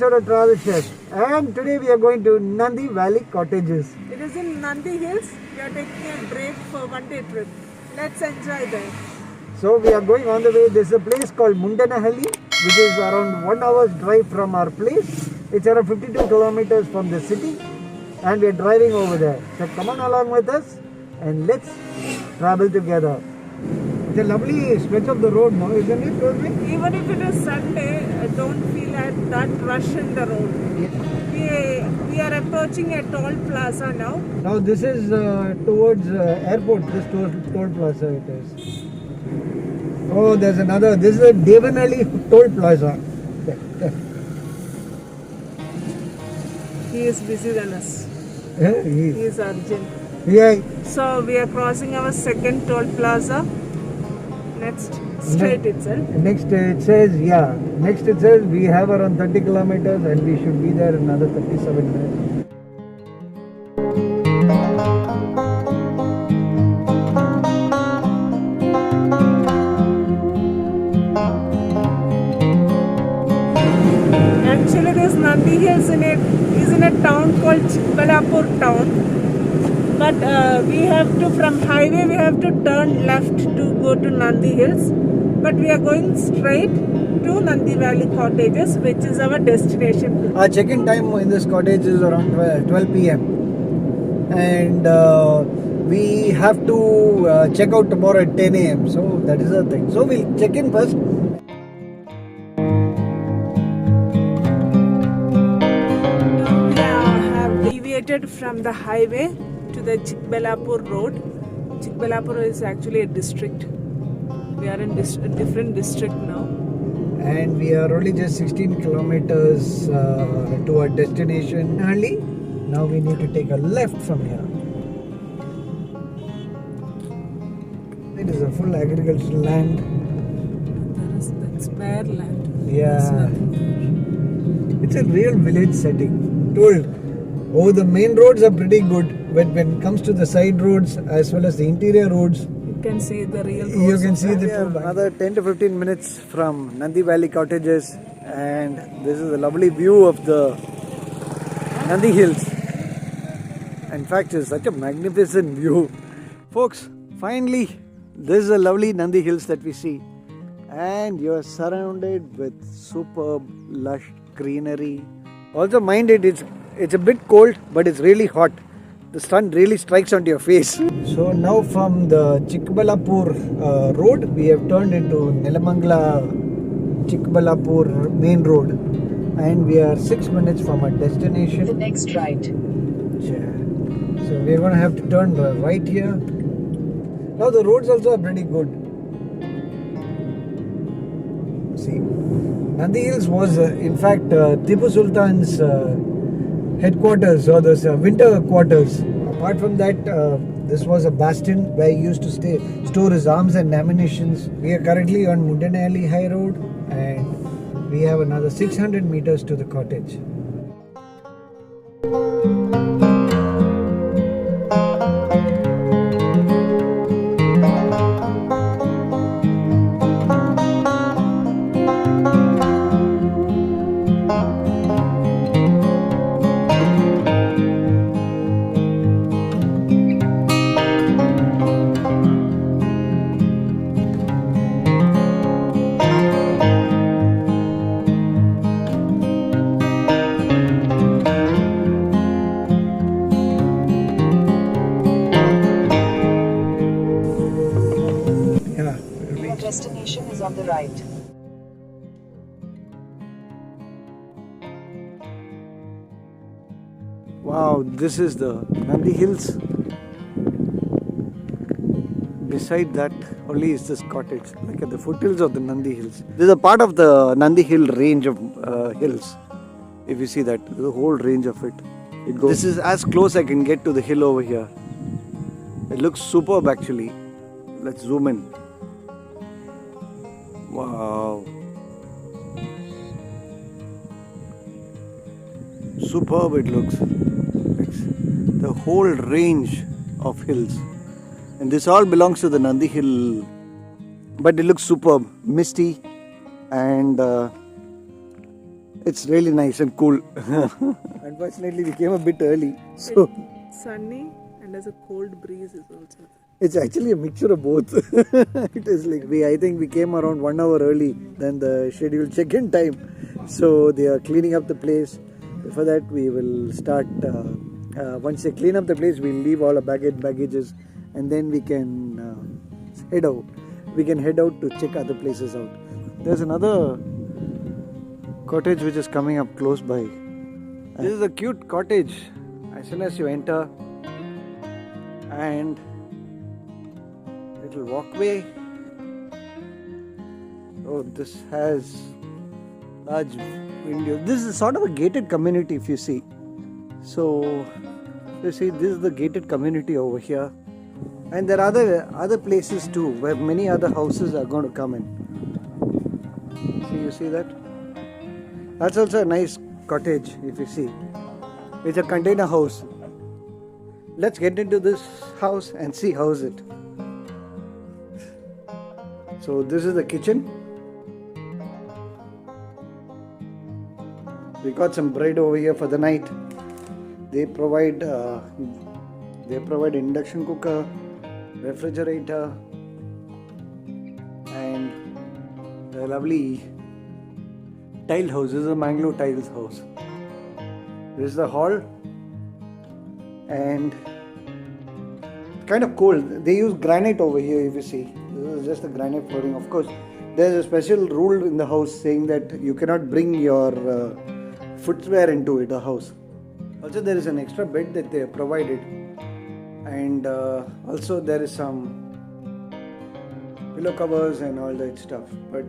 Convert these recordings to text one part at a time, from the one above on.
episode of Travel Chef, and today we are going to Nandi Valley Cottages. It is in Nandi Hills. We are taking a break for one-day trip. Let's enjoy that. So we are going on the way. There's a place called Mundenahalli, which is around 1 hour's drive from our place. It's around 52 kilometers from the city, and we are driving over there. So come on along with us, and let's travel together. It's a lovely stretch of the road now, isn't it, Rosie? Even if it is Sunday, I don't feel that rush in the road. We are approaching a toll plaza now. Now this is towards airport, this toll plaza it is. Oh, there's another. This is a Devanhalli toll plaza. He is busy than us. Yeah, He is urgent. yeah. So we are crossing our second toll plaza. Next, straight itself. Next it says we have around 30 kilometers and we should be there in another 37 minutes. Actually, this Nandi Hills is in a town called Chikkaballapur town. But from highway we have to turn left to go to Nandi Hills. But we are going straight to Nandi Valley Cottages, which is our destination. Our check-in time in this cottage is around 12 p.m. And we have to check out tomorrow at 10 a.m. So that is the thing. So we'll check in first. We have deviated from the highway to the Chikkaballapur road. Chikkaballapur is actually a district. We are in a different district now. And we are only just 16 kilometers to our destination, Nandi. Now we need to take a left from here. It is a full agricultural land. That's bare land. Yeah. It's a real village setting. The main roads are pretty good. But when it comes to the side roads as well as the interior roads, You can see the real roads. you can see another 10 to 15 minutes from Nandi Valley Cottages, and this is a lovely view of the Nandi Hills. In fact, it's such a magnificent view. Folks, finally, this is a lovely Nandi Hills that we see, and you're surrounded with superb, lush greenery. Also, mind it's a bit cold, but it's really hot. The sun really strikes onto your face. So now from the Chikkaballapur road, we have turned into Nelamangala Chikkaballapur main road, and we are 6 minutes from our destination. The next right. Yeah. So we are going to have to turn right here. Now the roads also are pretty good. See, Nandi Hills was in fact Tipu Sultan's headquarters or the winter quarters. Apart from that, this was a bastion where he used to store his arms and ammunitions. We are currently on Mundenahalli High Road, and we have another 600 meters to the cottage. Destination is on the right. Wow, this is the Nandi Hills. Beside that only is this cottage, like at the foothills of the Nandi Hills. This is a part of the Nandi Hill range of hills. If you see that, the whole range of it. This is as close I can get to the hill over here. It looks superb actually. Let's zoom in. Wow. Superb it looks. It's the whole range of hills. And this all belongs to the Nandi Hill. But it looks superb. Misty and It's really nice and cool. Unfortunately, we came a bit early, so It's sunny and there's a cold breeze is also there. it's actually a mixture of both. It is like I think we came around 1 hour early than the scheduled check-in time. So they are cleaning up the place. Before that, we will start. Once they clean up the place, we'll leave all our baggages, and then we can head out. We can head out to check other places out. There's another cottage which is coming up close by. This is a cute cottage. As soon as you enter, and little walkway. Oh, this has large windows. This is sort of a gated community, if you see. So you see, this is the gated community over here, and there are other places too where many other houses are going to come in. You see that? That's also a nice cottage, if you see. It's a container house. Let's get into this house and see how is it. So this is the kitchen. We got some bread over here for the night. They provide induction cooker, refrigerator, and a lovely tile house. This is a Bangalore tiles house. This is the hall, and kind of cold. They use granite over here, if you see. This is just a granite flooring. Of course, there's a special rule in the house saying that you cannot bring your footwear into the house. Also, there is an extra bed that they have provided, and also there is some pillow covers and all that stuff. But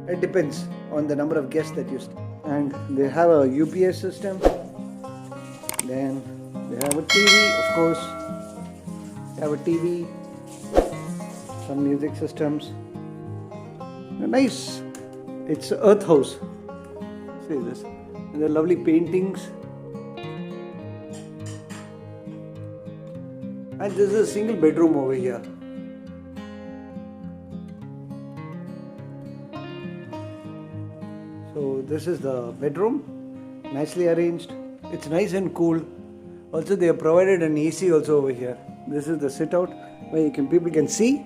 it depends on the number of guests that you stay. And they have a UPS system. Then they have a TV, of course. They have a TV, some music systems. Nice. It's an earth house. See this. And the lovely paintings. And this is a single bedroom over here. So this is the bedroom, nicely arranged. It's nice and cool. Also, they have provided an AC also over here. This is the sit out where people can see.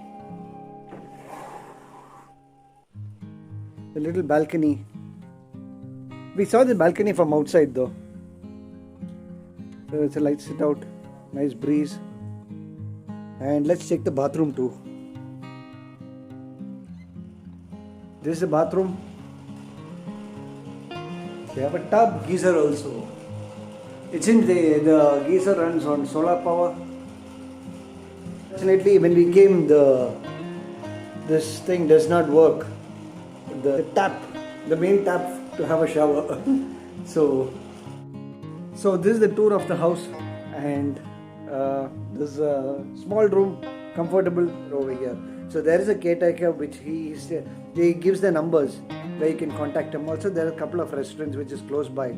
The little balcony. We saw the balcony from outside though. So it's a light sit out, nice breeze. And let's check the bathroom too. This is the bathroom. They have a tub, geyser also. It seems the geyser runs on solar power. Fortunately, when we came, this thing does not work. The main tap to have a shower. So this is the tour of the house, and this is a small room, comfortable over here. So there is a caretaker which he gives the numbers where you can contact him. Also, there are a couple of restaurants which is close by.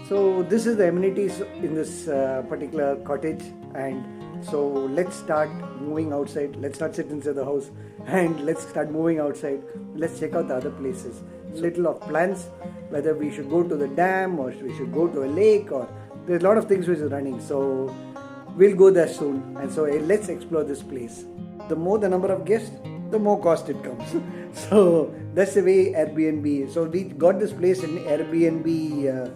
So this is the amenities in this particular cottage, and so let's start moving outside. Let's not sit inside the house, and let's start moving outside. Let's check out the other places. Little of plans, whether we should go to the dam or we should go to a lake, or there's a lot of things which is running. So we'll go there soon, and so let's explore this place. The more the number of guests, the more cost it comes. So that's the way Airbnb is. So we got this place in Airbnb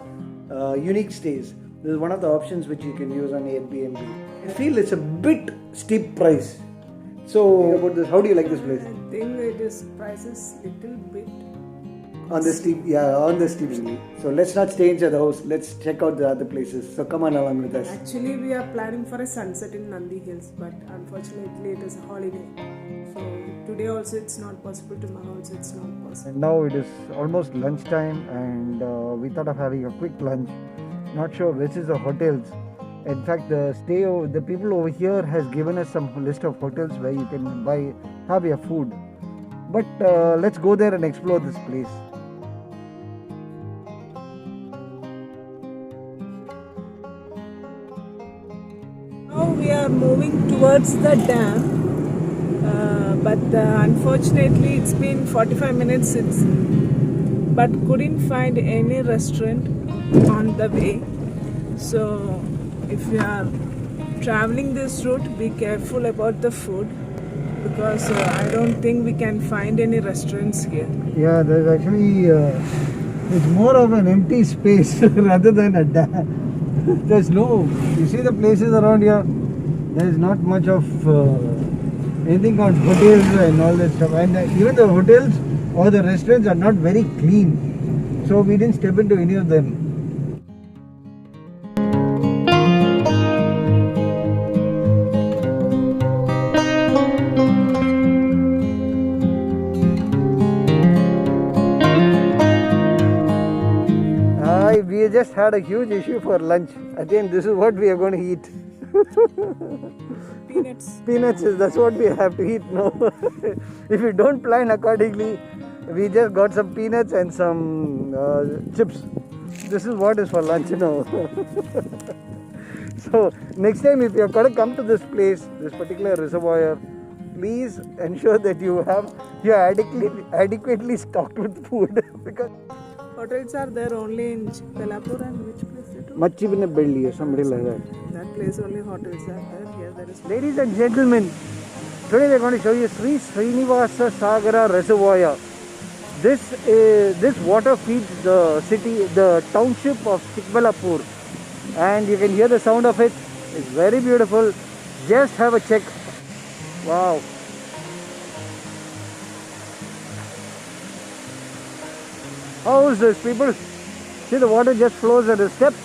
unique stays. This is one of the options which you can use on Airbnb. I feel it's a bit steep price. So about this, how do you like this place? I think it is prices little bit on the steep, So let's not stay inside the house. Let's check out the other places. So come on along with us. Actually, we are planning for a sunset in Nandi Hills, but unfortunately it is a holiday. So today also it's not possible, tomorrow also it's not possible. And now it is almost lunchtime, and we thought of having a quick lunch. Not sure which is the hotels. In fact, the people over here has given us some list of hotels where you can have your food. But let's go there and explore this place. Now we are moving towards the dam, but unfortunately it's been 45 minutes since but couldn't find any restaurant on the way. So if you are traveling this route, be careful about the food, because I don't think we can find any restaurants here. Yeah, there's actually it's more of an empty space rather than a dam. There's no, you see the places around here, there's not much of anything called hotels and all that stuff, and even the hotels or the restaurants are not very clean, so we didn't step into any of them. We just had a huge issue for lunch. I think this is what we are going to eat. Peanuts. Peanuts, that's what we have to eat now. If we don't plan accordingly, we just got some peanuts and some chips. This is what is for lunch now. So next time if you are going to come to this place, this particular reservoir, please ensure that you are adequately stocked with food. Because Hotels are there only in Chikkaballapur and which place it is? Machibinabelli or somebody like that. That place only hotels are there. Here there is. Ladies and gentlemen, today we are going to show you Srinivasa Sagar Reservoir. This water feeds the city, the township of Chikkaballapur, and you can hear the sound of it. It's very beautiful. Just have a check. Wow. How is this, people? See, the water just flows at the steps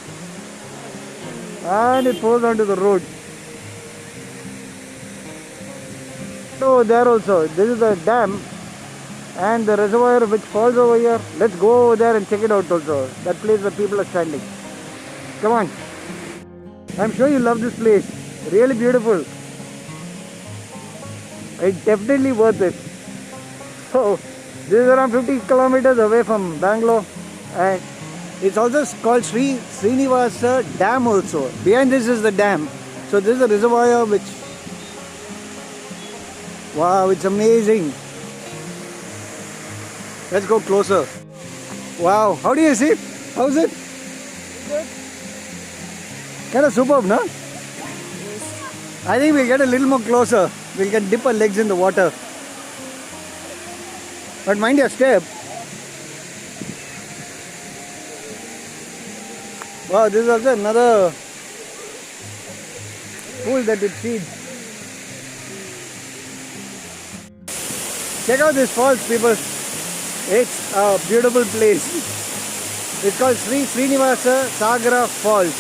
and it pours onto the road. So there also, this is the dam and the reservoir which falls over here. Let's go over there and check it out also. That place where people are standing. Come on. I'm sure you love this place. Really beautiful. It's definitely worth it. So, this is around 50 kilometers away from Bangalore, and it's also called Srinivasa Dam also. Behind this is the dam. So this is a reservoir which, wow, it's amazing. Let's go closer. Wow, how do you see it? How's it? Good. Kind of superb, no? Yes. I think we'll get a little more closer. We can dip our legs in the water. But mind your step. Wow, this is also another pool that it feeds. Check out this falls, people. It's a beautiful place. It's called Srinivasa Sagar Falls.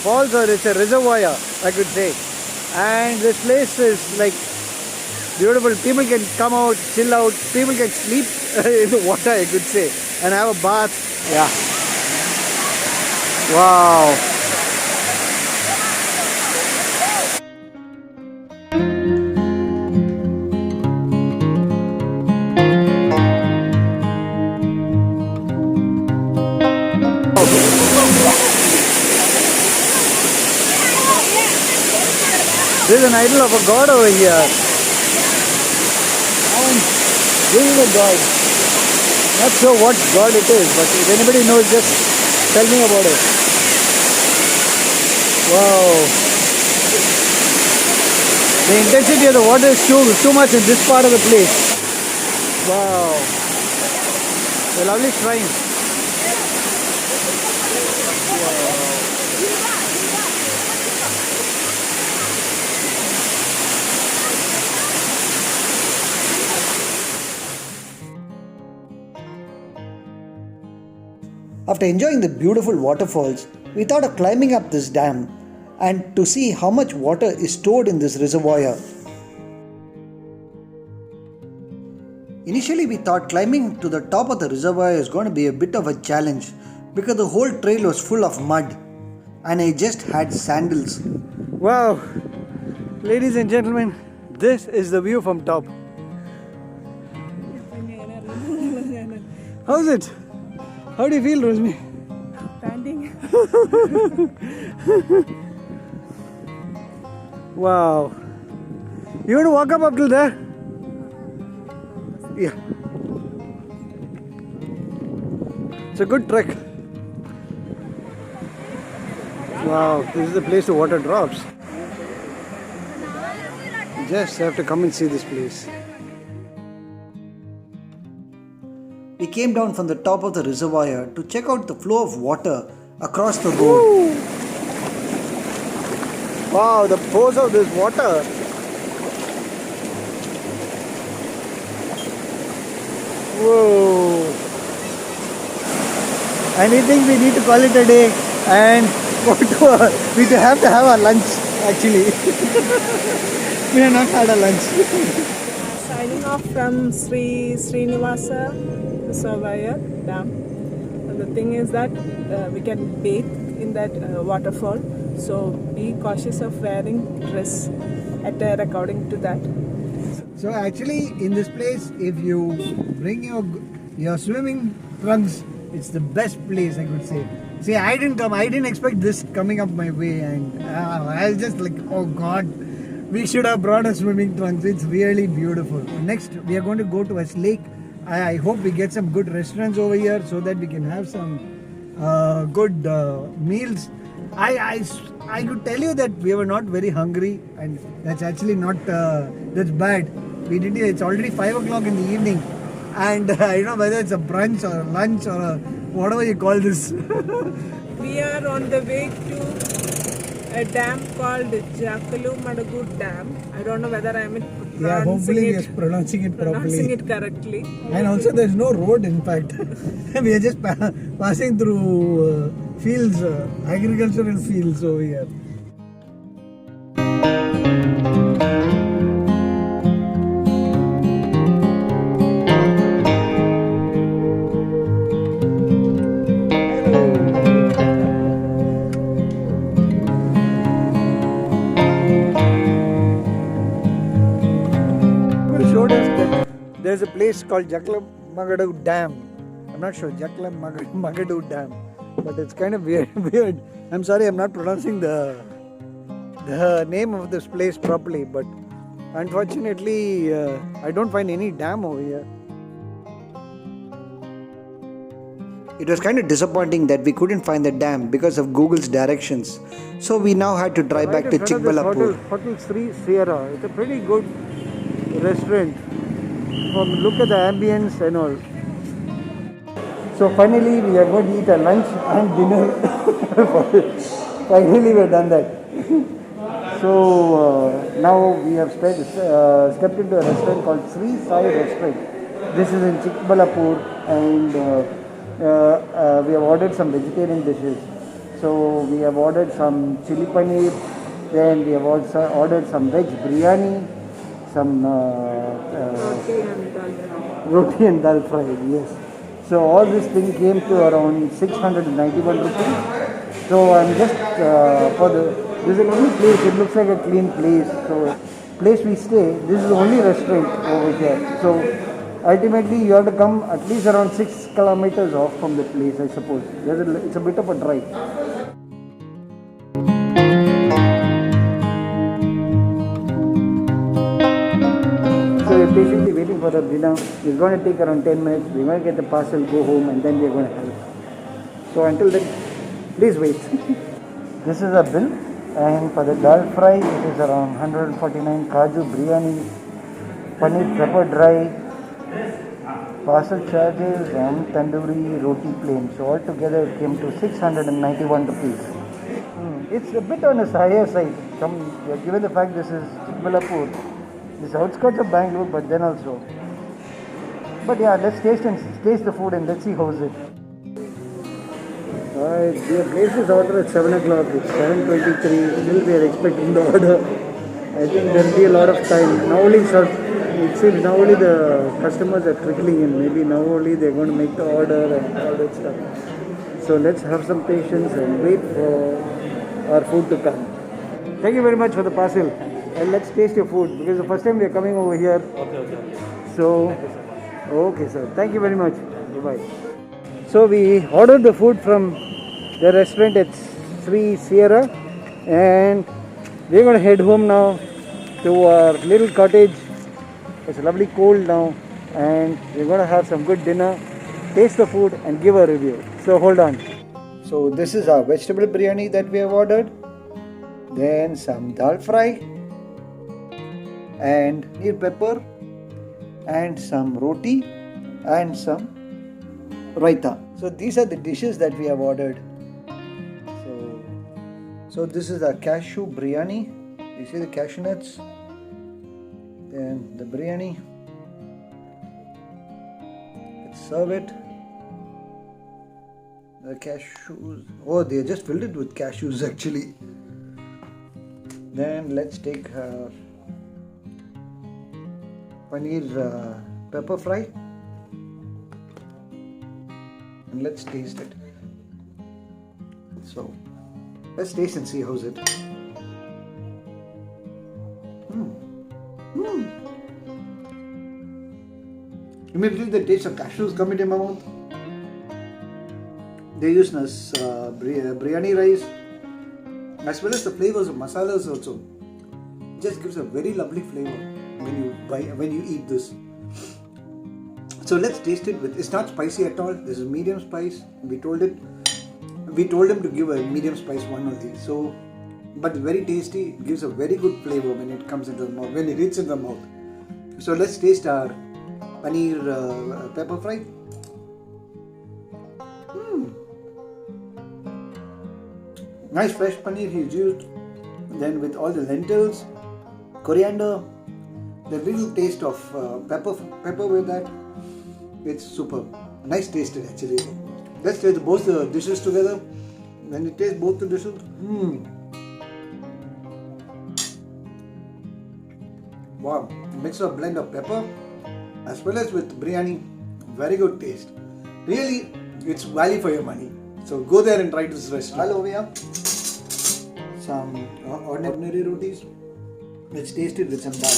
Falls, or it's a reservoir, I could say. And this place is like beautiful. People can come out, chill out. People can sleep in the water, I could say, and have a bath. Yeah. Wow. There's an idol of a god over here. This is a god. Not sure what god it is, but if anybody knows, just tell me about it. Wow. The intensity of the water is too much in this part of the place. Wow. A lovely shrine. After enjoying the beautiful waterfalls, we thought of climbing up this dam and to see how much water is stored in this reservoir. Initially we thought climbing to the top of the reservoir is going to be a bit of a challenge because the whole trail was full of mud and I just had sandals. Wow! Ladies and gentlemen, this is the view from top. How's it? How do you feel, Rosmi? Standing. Wow. You want to walk up till there? Yeah. a good trek. Wow, this is the place the water drops. Just have to come and see this place. We came down from the top of the reservoir to check out the flow of water across the road. Wow, the force of this water. Whoa. I think we need to call it a day and go to we have to have our lunch actually. We have not had a lunch. Signing off from Srinivasa Reservoir Dam. And the thing is that we can bathe in that waterfall. So be cautious of wearing dress attire according to that. So actually in this place, if you bring your swimming trunks, it's the best place I could say. See, I didn't expect this coming up my way, and I was just like, oh God, we should have brought a swimming trunks. It's really beautiful. Next, we are going to go to a lake. I hope we get some good restaurants over here so that we can have some good meals. I could tell you that we were not very hungry, and that's actually not that's bad. It's already 5 o'clock in the evening, and I don't know whether it's a brunch or a lunch or a whatever you call this. We are on the way to a dam called Chikkaballapur Dam. I don't know whether I am pronouncing it properly. Pronouncing it correctly. And also there's no road in fact. We are just passing through fields, agricultural fields over here. There's a place called Chikkaballapur Dam. I'm not sure, Chikkaballapur Dam, but it's kind of weird. I'm sorry, I'm not pronouncing the name of this place properly, but unfortunately, I don't find any dam over here. It was kind of disappointing that we couldn't find the dam because of Google's directions. So we now had to drive back to Chikkaballapur. Hotel Sri Sierra. It's a pretty good restaurant. Look at the ambience and all. So finally we are going to eat a lunch and dinner. Finally we have done that. So now we have stepped into a restaurant called Sri Sai Restaurant. This is in Chikkaballapur, and we have ordered some vegetarian dishes. So we have ordered some chili paneer, then we have also ordered some veg biryani, some roti and dal fry, yes. So all this thing came to around 691 rupees. So I'm just this is a lovely place. It looks like a clean place. So place we stay, this is the only restaurant over here. So ultimately you have to come at least around 6 kilometers off from the place, I suppose. It's a bit of a drive. So we're patiently waiting for the dinner. It's going to take around 10 minutes. We're going to get the parcel, go home, and then we're going to have it. So until then, please wait. This is a bill, and for the dal fry, it is around 149 kaju biryani, paneer pepper dry, parcel charges, and tandoori roti plain. So altogether it came to 691 rupees. It's a bit on the higher side. Given the fact this is Chikkaballapur. This outskirts of Bangalore, but then also. But yeah, let's taste the food and let's see how is it. Alright, we have placed this order at 7 o'clock. It's 7:23. Still we are expecting the order. I think there will be a lot of time. Now only it seems now only the customers are trickling in. Maybe now only they're going to make the order and all that stuff. So let's have some patience and wait for our food to come. Thank you very much for the parcel. And let's taste your food because the first time we are coming over here. Okay. So, okay, sir. Thank you very much. Bye. So we ordered the food from the restaurant at Sri Sierra, and we're going to head home now to our little cottage. It's lovely cold now, and we're going to have some good dinner, taste the food, and give a review. So hold on. So this is our vegetable biryani that we have ordered. Then some dal fry and neer pepper and some roti and some raita. So these are the dishes that we have ordered. So this is our cashew biryani. You see the cashew nuts. Then the biryani. Let's serve it. The cashews. Oh, they just filled it with cashews actually. Then let's take paneer pepper fry. And let's taste it. So let's taste and see how's it. Immediately the taste of cashews come into my mouth. They use biryani rice as well as the flavors of masalas also. It just gives a very lovely flavor when you eat this. So let's taste it with. It's not spicy at all. This is medium spice. We told him to give a medium spice one only. So, but very tasty. It gives a very good flavor when it comes into the mouth. When it hits in the mouth. So let's taste our paneer pepper fry. Nice fresh paneer he's used. Then with all the lentils, coriander, the little taste of pepper with that. It's superb. Nice tasted actually. Let's taste both the dishes together. When you taste both the dishes, wow! Mix of blend of pepper as well as with biryani. Very good taste. Really, it's value for your money. So go there and try this restaurant. All over here. Some ordinary rotis. Let's taste it with some dal.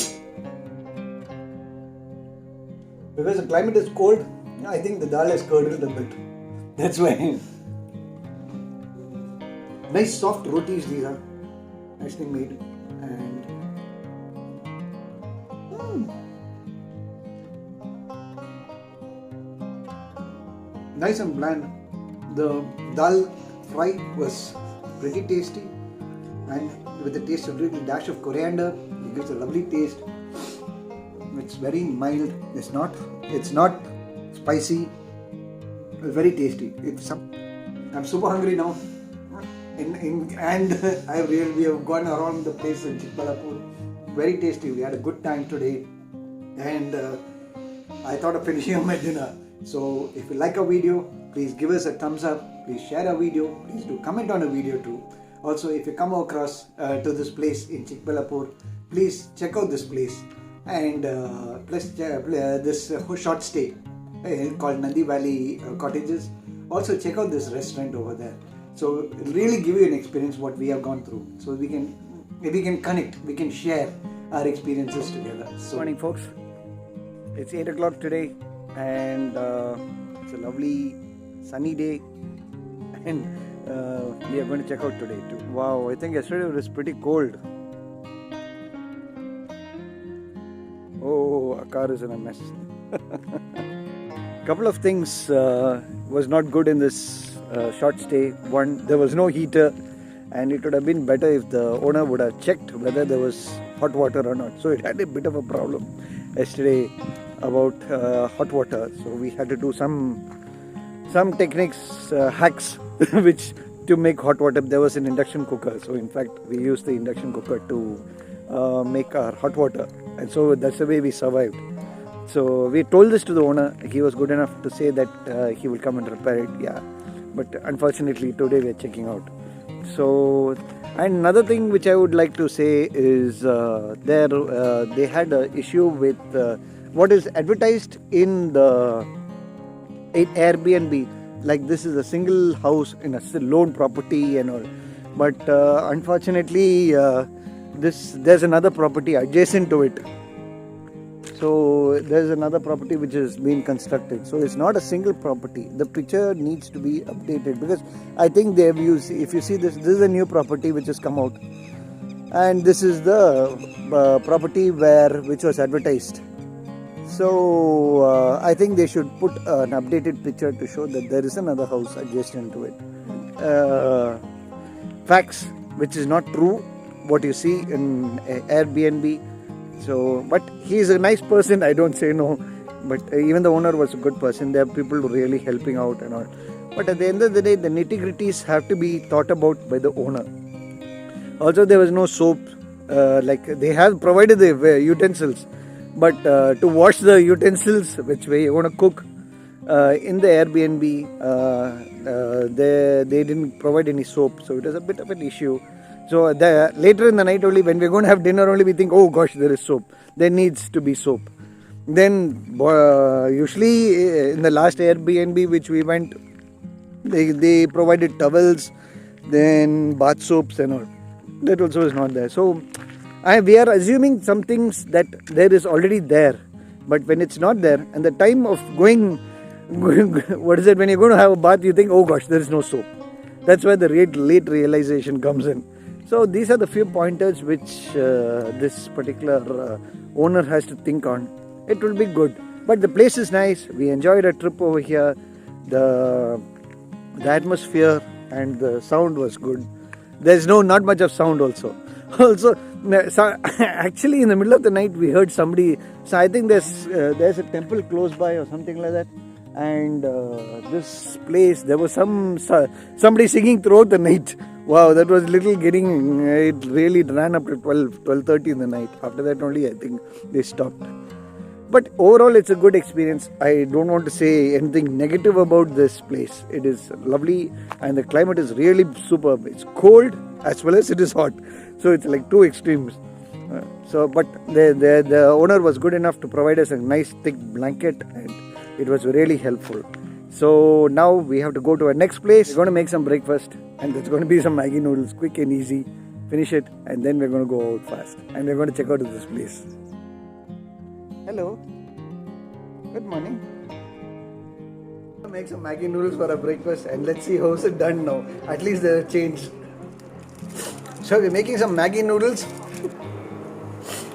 Because the climate is cold, I think the dal has curdled a bit. That's why. Nice soft rotis these are. Nicely made. And nice and bland. The dal fry was pretty tasty. And with the taste of a little dash of coriander, it gives a lovely taste. It's very mild. It's not spicy. It's very tasty. I'm super hungry now. And we have gone around the place in Chikkaballapur. Very tasty. We had a good time today. And I thought of finishing my dinner. So if you like our video, please give us a thumbs up. Please share our video. Please do comment on a video too. Also, if you come across to this place in Chikkaballapur, please check out this place. And plus this short stay called Nandi Valley Cottages. Also check out this restaurant over there. So it'll really give you an experience what we have gone through. So we can connect, we can share our experiences together. So, morning folks, it's 8 o'clock today and it's a lovely sunny day and we are going to check out today too. Wow, I think yesterday it was pretty cold. Oh, our car is in a mess. Couple of things was not good in this short stay. One, there was no heater and it would have been better if the owner would have checked whether there was hot water or not. So it had a bit of a problem yesterday about hot water. So we had to do some techniques, hacks which to make hot water. There was an induction cooker. So in fact we used the induction cooker to make our hot water. And so that's the way we survived. So we told this to the owner. He was good enough to say that he will come and repair it. Yeah, but unfortunately today we are checking out. So, and another thing which I would like to say is they had an issue with what is advertised in the Airbnb. Like this is a single house in a lone property and all. But unfortunately, there's another property adjacent to it. So there's another property which is being constructed. So it's not a single property. The picture needs to be updated because I think they have used. If you see this is a new property which has come out, and this is the property which was advertised. So I think they should put an updated picture to show that there is another house adjacent to it. Facts, which is not true, what you see in Airbnb. So, but he is a nice person, I don't say no. But even the owner was a good person. There are people really helping out and all. But at the end of the day, the nitty-gritties have to be thought about by the owner. Also, there was no soap. Like they have provided the utensils, but to wash the utensils, which way you want to cook, in the Airbnb, they didn't provide any soap, so it was a bit of an issue. So later in the night only, when we're going to have dinner only, we think, oh gosh, there is soap. There needs to be soap. Then usually in the last Airbnb which we went, they provided towels, then bath soaps and all. That also is not there. So we are assuming some things that there is already there. But when it's not there, and the time of going what is it, when you're going to have a bath, you think, oh gosh, there is no soap. That's where the late realization comes in. So these are the few pointers which this particular owner has to think on. It will be good. But the place is nice. We enjoyed a trip over here. The atmosphere and the sound was good. There's not much of sound also. Actually in the middle of the night we heard somebody. So I think there's a temple close by or something like that. And this place, there was somebody singing throughout the night. Wow, that was little getting, it really ran up to 12:30 in the night. After that only I think they stopped. But overall it's a good experience. I don't want to say anything negative about this place. It is lovely and the climate is really superb. It's cold as well as it is hot. So it's like two extremes. But the owner was good enough to provide us a nice thick blanket and it was really helpful. So now we have to go to our next place. We're going to make some breakfast and there's going to be some Maggi noodles, quick and easy. Finish it and then we're going to go out fast. And we're going to check out this place. Hello. Good morning. Make some Maggi noodles for our breakfast and let's see how's it done now. At least they're changed. So we're making some Maggi noodles.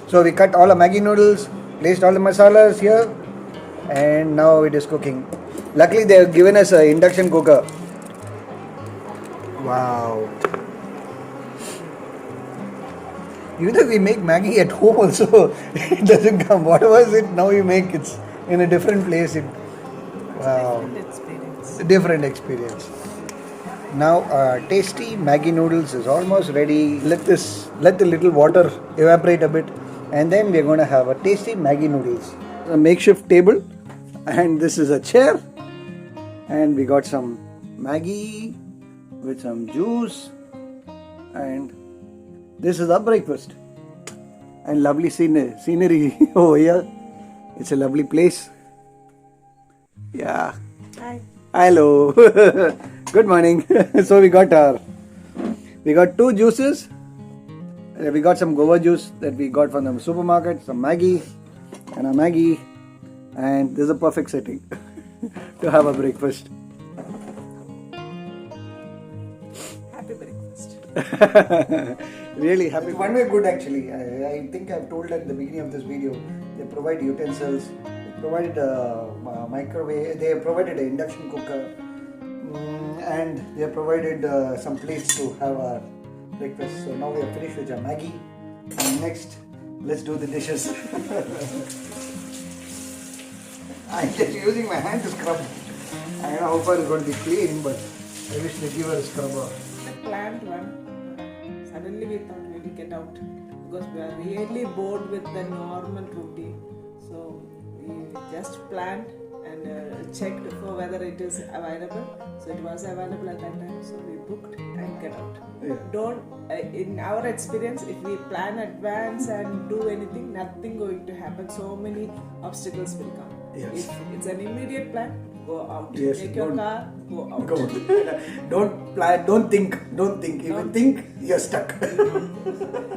So we cut all the Maggi noodles, placed all the masalas here, and now it is cooking. Luckily they have given us an induction cooker. Wow. Even though we make Maggi at home also, it doesn't come. Whatever is it now you make, it's in a different place. Wow. Different experience. Now tasty Maggi noodles is almost ready. Let the little water evaporate a bit and then we're going to have a tasty Maggi noodles. A makeshift table and this is a chair and we got some Maggi with some juice and this is our breakfast and lovely scenery over here. It's a lovely place. Yeah. Hi. Hello. Good morning. So we got two juices. We got some guava juice that we got from the supermarket, some Maggi and a Maggi, and this is a perfect setting to have a breakfast. Happy breakfast. Really happy. One way good actually. I think I've told at the beginning of this video. They provide utensils. They provided a microwave. They provided an induction cooker. And they have provided some plates to have our breakfast. So now we are finished with our Maggi. And next, let's do the dishes. I'm just using my hand to scrub. I don't know how far it's going to be clean, but I wish they give her a scrubber. The planned one. Suddenly we thought we will get out because we are really bored with the normal routine. So we just planned and checked for whether it is available. So it was available at that time. So we booked and get out. Yeah. In our experience, if we plan advance and do anything, nothing going to happen. So many obstacles will come. Yes. If it's an immediate plan, go out. Yes, Take your car, go out. Don't plan. Don't think. If you think, you're stuck.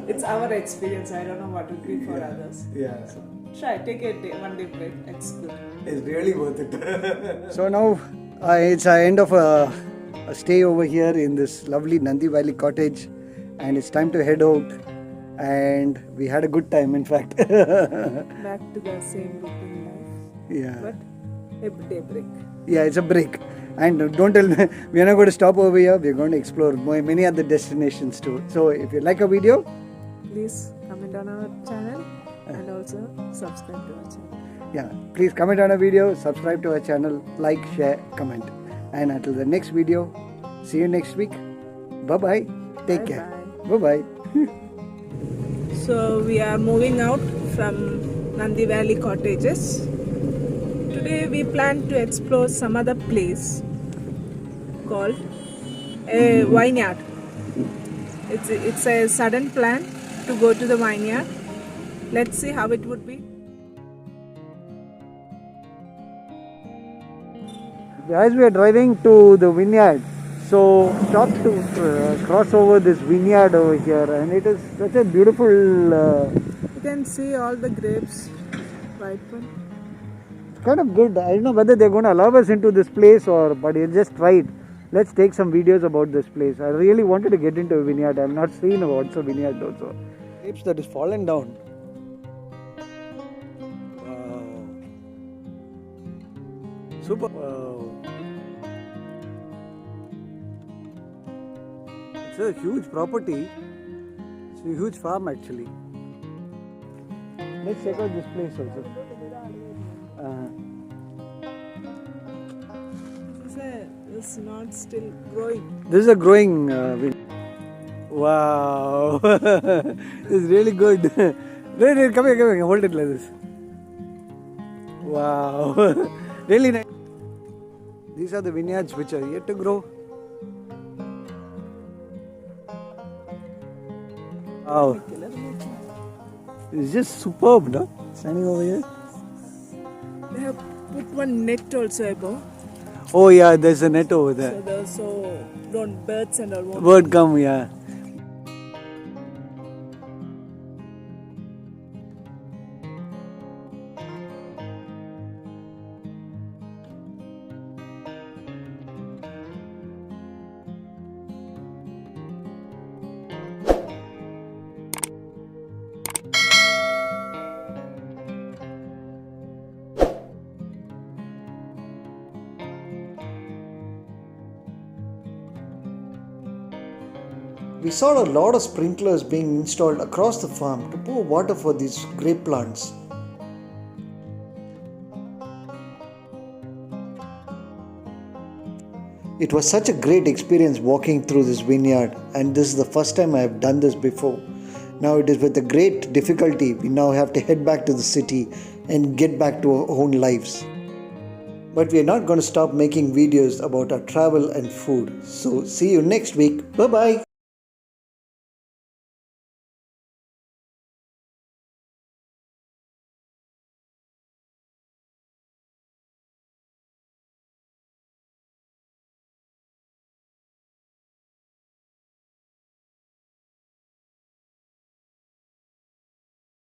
It's our experience. I don't know what would be for others. Yeah. So try, take a one day break. It's good. It's really worth it. So now it's the end of a stay over here in this lovely Nandi Valley Cottage, and it's time to head out. And we had a good time, in fact. Back to the same routine life. Yeah. But everyday break. Yeah, it's a break. And don't tell me, we are not going to stop over here. We are going to explore many other destinations too. So if you like a video, Please comment on our channel and also subscribe to our channel. yeah, please comment on a video, subscribe to our channel, like, share, comment. And until the next video, see you next week. Bye-bye. Take care. Bye-bye. So we are moving out from Nandi Valley Cottages. Today we plan to explore some other place called a vineyard. It's a sudden plan to go to the vineyard. Let's see how it would be. As we are driving to the vineyard, so stopped to cross over this vineyard over here, and it is such a beautiful. You can see all the grapes ripen. Kind of good. I don't know whether they're going to allow us into this place but we'll just try it. Let's take some videos about this place. I really wanted to get into a vineyard. I've not seen what's a vineyard also. Grapes that is fallen down. Wow. Super. Wow. It's a huge property. It's a huge farm actually. Let's check out this place also. It's not still growing. This is a growing wow. It's really good. Wait, come here, hold it like this. Wow. Really nice. These are the vineyards which are yet to grow. Wow. It's just superb, no? Standing over here. They have put one net also above. Oh yeah, there's a net over there. So don't birds and all. Bird come, yeah. We saw a lot of sprinklers being installed across the farm to pour water for these grape plants. It was such a great experience walking through this vineyard, and this is the first time I have done this before. Now it is with a great difficulty we now have to head back to the city and get back to our own lives. But we are not going to stop making videos about our travel and food. So see you next week. Bye bye.